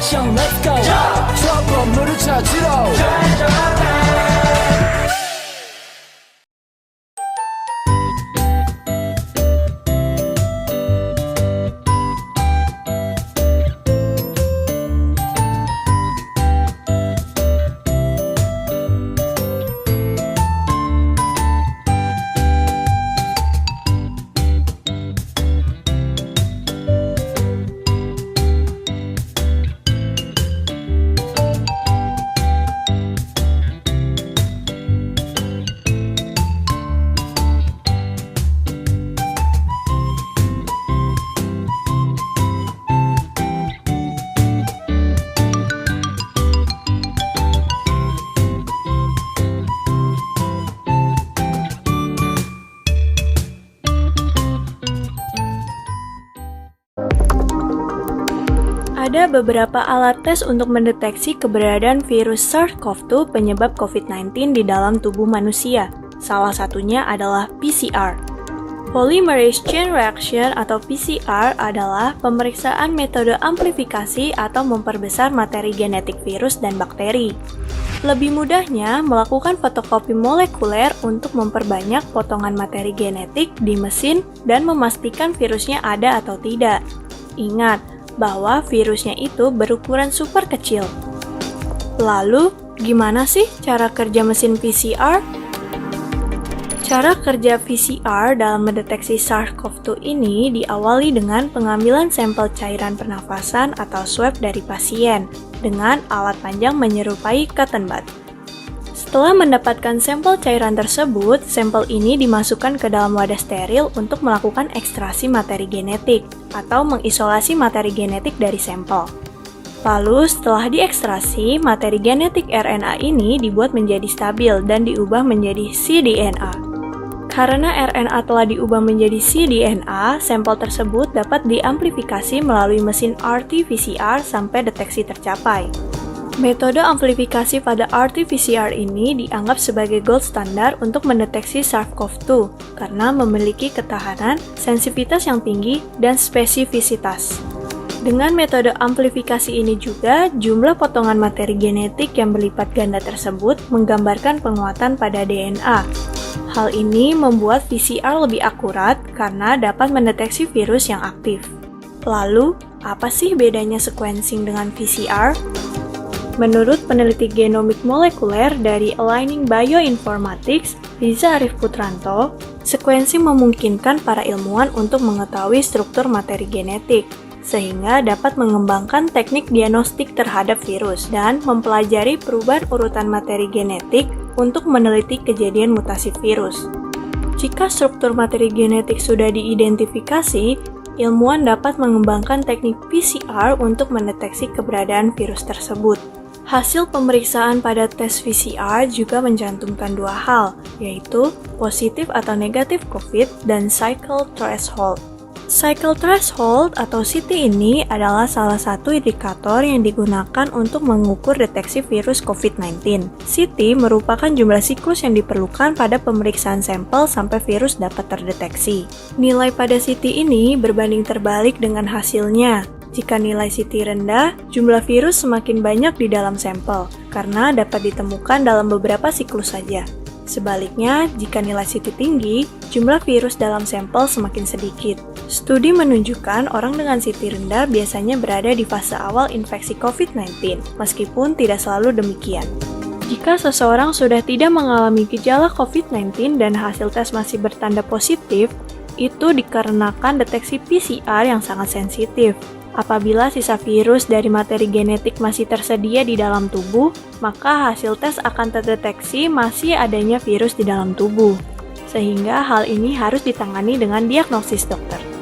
액션 let's go 저 건물을 찾으러 Ada beberapa alat tes untuk mendeteksi keberadaan virus SARS-CoV-2 penyebab COVID-19 di dalam tubuh manusia. Salah satunya adalah PCR. Polymerase Chain Reaction atau PCR adalah pemeriksaan metode amplifikasi atau memperbesar materi genetik virus dan bakteri. Lebih mudahnya, melakukan fotokopi molekuler untuk memperbanyak potongan materi genetik di mesin dan memastikan virusnya ada atau tidak. Ingat, bahwa virusnya itu berukuran super kecil. Lalu, gimana sih cara kerja mesin PCR? Cara kerja PCR dalam mendeteksi SARS-CoV-2 ini diawali dengan pengambilan sampel cairan pernafasan atau swab dari pasien dengan alat panjang menyerupai cotton bud. Setelah mendapatkan sampel cairan tersebut, sampel ini dimasukkan ke dalam wadah steril untuk melakukan ekstraksi materi genetik atau mengisolasi materi genetik dari sampel. Lalu, setelah diekstrasi, materi genetik RNA ini dibuat menjadi stabil dan diubah menjadi cDNA. Karena RNA telah diubah menjadi cDNA, sampel tersebut dapat diamplifikasi melalui mesin RT-PCR sampai deteksi tercapai. Metode amplifikasi pada RT-PCR ini dianggap sebagai gold standar untuk mendeteksi SARS-CoV-2 karena memiliki ketahanan, sensitivitas yang tinggi, dan spesifisitas. Dengan metode amplifikasi ini juga, jumlah potongan materi genetik yang berlipat ganda tersebut menggambarkan penguatan pada DNA. Hal ini membuat PCR lebih akurat karena dapat mendeteksi virus yang aktif. Lalu, apa sih bedanya sequencing dengan PCR? Menurut peneliti genomik molekuler dari Aligning Bioinformatics, Riza Arif Putranto, sequencing memungkinkan para ilmuwan untuk mengetahui struktur materi genetik, sehingga dapat mengembangkan teknik diagnostik terhadap virus dan mempelajari perubahan urutan materi genetik untuk meneliti kejadian mutasi virus. Jika struktur materi genetik sudah diidentifikasi, ilmuwan dapat mengembangkan teknik PCR untuk mendeteksi keberadaan virus tersebut. Hasil pemeriksaan pada tes PCR juga mencantumkan dua hal, yaitu positif atau negatif COVID dan cycle threshold. Cycle threshold atau CT ini adalah salah satu indikator yang digunakan untuk mengukur deteksi virus COVID-19. CT merupakan jumlah siklus yang diperlukan pada pemeriksaan sampel sampai virus dapat terdeteksi. Nilai pada CT ini berbanding terbalik dengan hasilnya. Jika nilai CT rendah, jumlah virus semakin banyak di dalam sampel, karena dapat ditemukan dalam beberapa siklus saja. Sebaliknya, jika nilai CT tinggi, jumlah virus dalam sampel semakin sedikit. Studi menunjukkan orang dengan CT rendah biasanya berada di fase awal infeksi COVID-19, meskipun tidak selalu demikian. Jika seseorang sudah tidak mengalami gejala COVID-19 dan hasil tes masih bertanda positif, itu dikarenakan deteksi PCR yang sangat sensitif. Apabila sisa virus dari materi genetik masih tersedia di dalam tubuh, maka hasil tes akan terdeteksi masih adanya virus di dalam tubuh. Sehingga hal ini harus ditangani dengan diagnosis dokter.